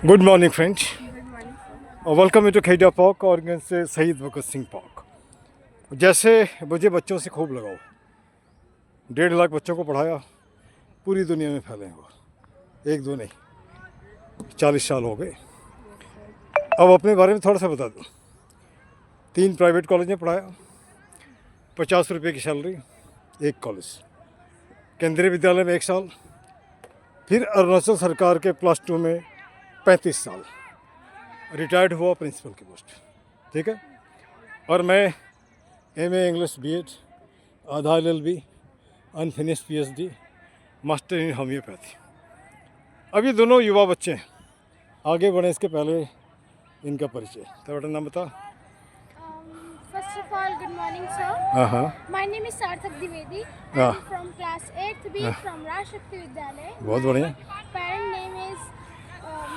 Good morning, friends. Good morning, sir. Welcome to Kheda park और से शहीद भगत सिंह पार्क। जैसे मुझे बच्चों से खूब लगाओ, 1.5 लाख बच्चों को पढ़ाया, पूरी दुनिया में फैले हैं वो, एक दो नहीं, 40 साल हो गए। Yes, sir. अब अपने बारे में थोड़ा सा बता दूँ। 3 प्राइवेट कॉलेज में पढ़ाया, 50 रुपये की सैलरी, एक कॉलेज, केंद्रीय विद्यालय में 1 साल, फिर अरुणाचल सरकार के +2 में 35 साल, रिटायर्ड हुआ प्रिंसिपल की पोस्ट। ठीक है। और मैं MA इंग्लिश BEd, आधा LLB, unfinished PhD, master in homeopathy. अब ये दोनों युवा बच्चे हैं। आगे बढ़े इसके पहले इनका परिचय। तो बेटा नाम बता। First of all, good morning, sir. हाँ। My name is Sarthak Dwivedi. Ah. I'm from class 8th B from Raj Shakti Vidyalaya. बहुत बढ़िया। My parent name is,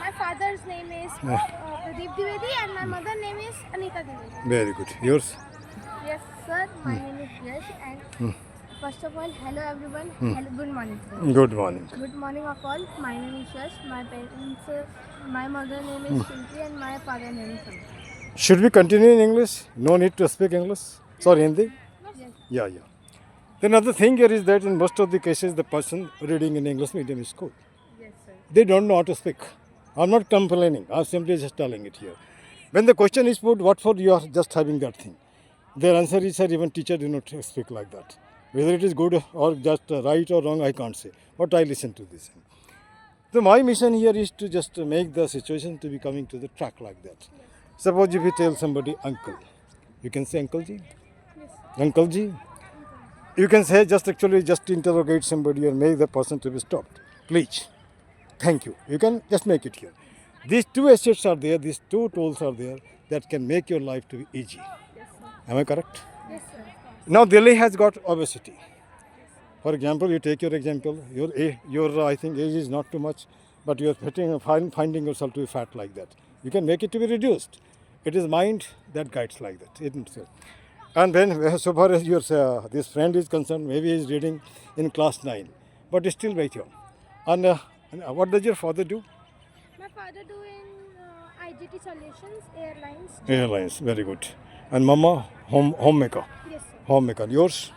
my father's name is Pradeep Dwivedi and my mother name is Anita Dwivedi. Very good. Yours? Yes, sir. My name is Yash and first of all, hello everyone. Hello, good morning, sir. Good morning. Good morning of all. My name is Yash. My parents, my mother name is Shilpi and my father name is Amit. Should we continue in English? No need to speak English. Sorry, Hindi? Yes. Yeah. The another thing here is that in most of the cases, the person reading in English medium school, Yes, sir. they don't know how to speak. I'm not complaining. I'm simply just telling it here. When the question is put, what for you are just having that thing? Their answer is, sir, even teacher do not speak like that. Whether it is good or just right or wrong, I can't say. But I listen to this. So my mission here is to just make the situation to be coming to the track like that. Suppose if you tell somebody uncle, you can say uncle ji. Yes. Uncle ji. You can say just actually just interrogate somebody or make the person to be stopped. Please. Thank you. You can just make it here. These two assets are there, these two tools are there that can make your life to be easy. Yes, sir. Am I correct? Yes, sir. Now Delhi has got obesity. For example, you take your example, your I think age is not too much, but you are finding yourself to be fat like that. You can make it to be reduced. It is mind that guides like that, isn't it? And then so far as your this friend is concerned, maybe he is reading in class 9, but still wait here. And what does your father do? My father do in IGT Solutions Airlines. Airlines, very good. And mama, homemaker. Yes, sir. Homemaker. Yours?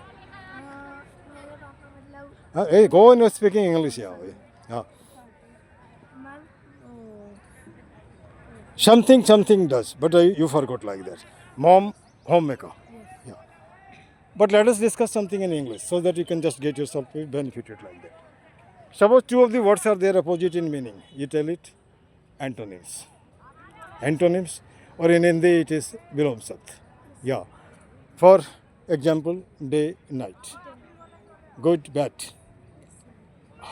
मेरे पापा मतलब Hey, go on speaking English. Yeah. मैं Something does, but you forgot like that. Mom, homemaker. Yeah. But let us discuss something in English so that you can just get yourself benefited like that. Suppose two of the words are there opposite in meaning. You tell it antonyms. Antonyms, or in Hindi it is Vilomsat. Yeah. For example, day, night. Good, bad.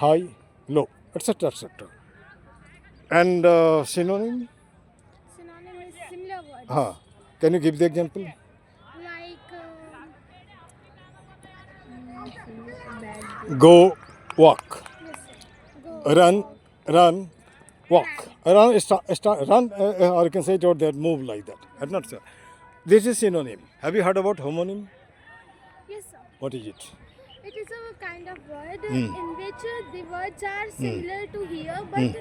High, low, etc. etc. And synonym? synonym is similar words Can you give the example? like bad. Go, walk. Yes, sir. Go. Run, walk. Run, or you can say it out there, move like that. I'm not sure. This is synonym. Have you heard about homonym? Yes, sir. What is it? It is a kind of word in which the words are similar to here, but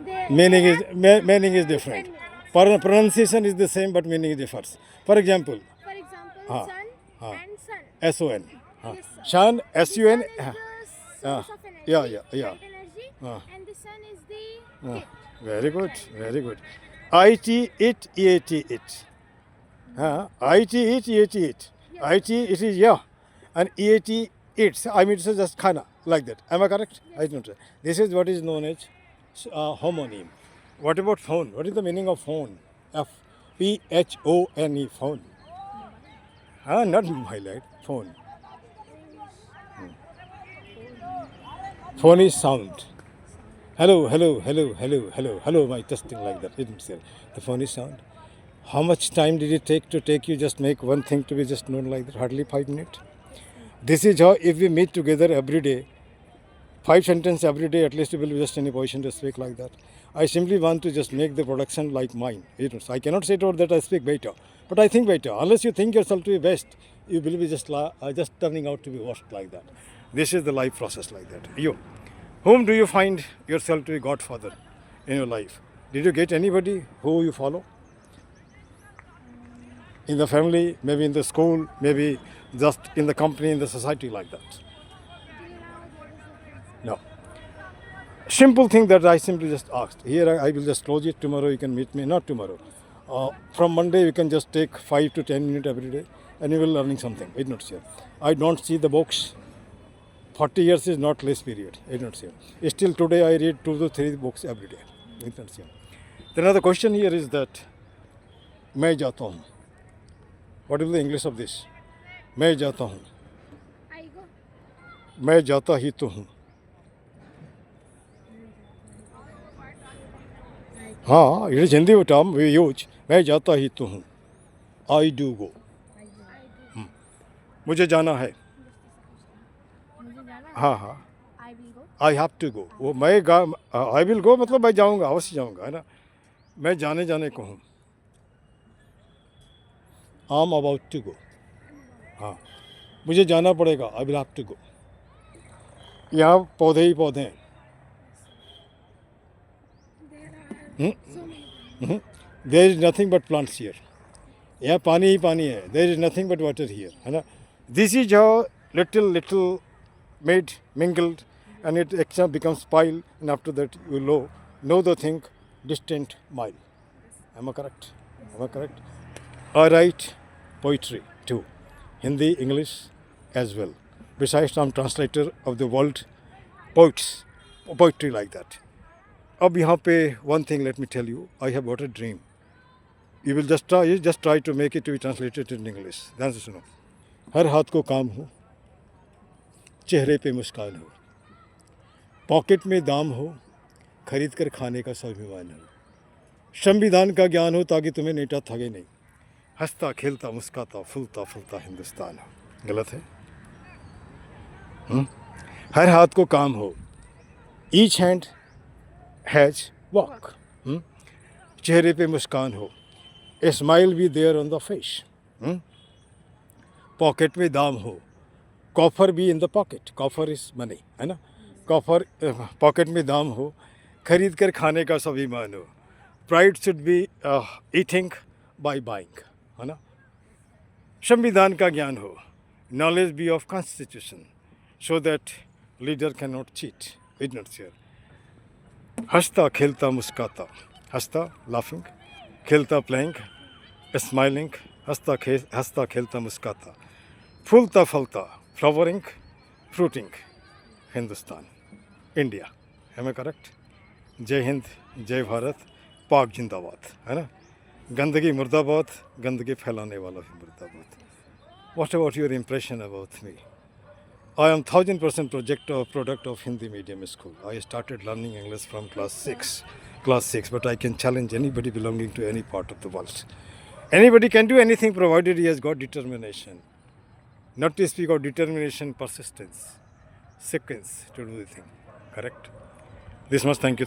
they Meaning is different. meanings. Pronunciation is the same, but meaning differs. For example, For example, Ah. sun Ah. and sun. SON. Yes, sir. Sun, The SUN. sun is the source of energy, Yeah. light energy, Ah. and the sun is the gift. Very good, very good. IT, it, EAT, it. IT, it, EAT, it. Yes. IT, it is yeah. And EAT, it's. I mean, it's just khana, like that. Am I correct? I don't say. This is what is known as homonym. What about phone? What is the meaning of phone? PHONE, phone. Not highlight, phone. Phone is sound. Hello, my testing like that. Didn't say. The phone is sound. How much time did it take you just make one thing to be just known like that? Hardly 5 minutes. This is how if we meet together every day, 5 sentences every day, at least we will be just in a position to speak like that. I simply want to just make the production like mine. I cannot say it out that I speak better, but I think better. Unless you think yourself to be best, you will be just turning out to be worst like that. This is the life process like that. You, whom do you find yourself to be Godfather in your life? Did you get anybody who you follow? In the family, maybe in the school, maybe just in the company, in the society like that? No. Simple thing that I simply just asked. Here I will just close it. Tomorrow you can meet me. Not tomorrow. From Monday you can just take 5 to 10 minutes every day and you will learning something. It's not sure. I don't see the books. 40 years is not less period. It's not sure. Still today I read 2 to 3 books every day. It's not sure. Then another question here is that मैं जाता हूँ. What is the English of this? मैं जाता हूँ. I go. मैं जाता ही तो हूँ. हाँ, it is Hindi term we use. मैं जाता ही तो हूँ. I do go. मुझे जाना है. मुझे जाना है. हाँ हाँ. I will go. I have to go. वो I will go मतलब मैं जाऊँगा, अवश्य जाऊँगा, है ना. मैं जाने को हूँ. I'm about to go. हाँ, मुझे जाना पड़ेगा. I will have to go. यहाँ पौधे ही पौधे हैं. There are so many. There is nothing but plants here. यहाँ पानी ही पानी है. There is nothing but water here, है ना. This is how little made, mingled, and it actually becomes pile, and after that you know the thing distant mile. Am I correct? Am I correct? I write poetry too, Hindi, English as well. Besides, I'm translator of the world poets, poetry like that. अब यहाँ पे one thing let me tell you, I have got a dream. You will just try to make it to be translated in English. ध्यान से सुनो. हर हाथ को काम हो, चेहरे पे मुस्कान हो, पॉकेट में दाम हो, खरीद कर खाने का स्वाभिमान हो, संविधान का ज्ञान हो ताकि तुम्हें नेटा थके नहीं, हंसता खेलता मुस्काता फूलता फूलता हिंदुस्तान हो. गलत है. हर हाथ को काम हो, ईच हैंड हैज वर्क. चेहरे पे मुस्कान हो, a smile be there on the face. Pocket में दाम हो, कॉफर भी in the pocket. Coffer is money, है ना. कॉफर पॉकेट में दाम हो, खरीद कर खाने का स्वाभिमान हो. Pride should be eating by buying, है ना. संविधान का ज्ञान हो, knowledge be of constitution, so that leader can not cheat. Is not share. हंसता खेलता मुस्काता, हंसता लाफिंग, खेलता प्लेइंग, स्माइलिंग, हंसता खेलता मुस्काता, फूलता फलता flowering, fruiting, Hindustan, India. Am I correct? जय हिंद, जय भारत, पाक जिंदाबाद, है ना. गंदगी मुर्दाबाद, गंदगी फैलाने वाला भी मुर्दाबाद. What about your impression about me? I am 1000% product of Hindi medium school. I started learning English from class 6, but I can challenge anybody belonging to any part of the world. Anybody can do anything provided he has got determination. Not to speak of determination, persistence, sequence to do the thing. Correct? This much. Thank you.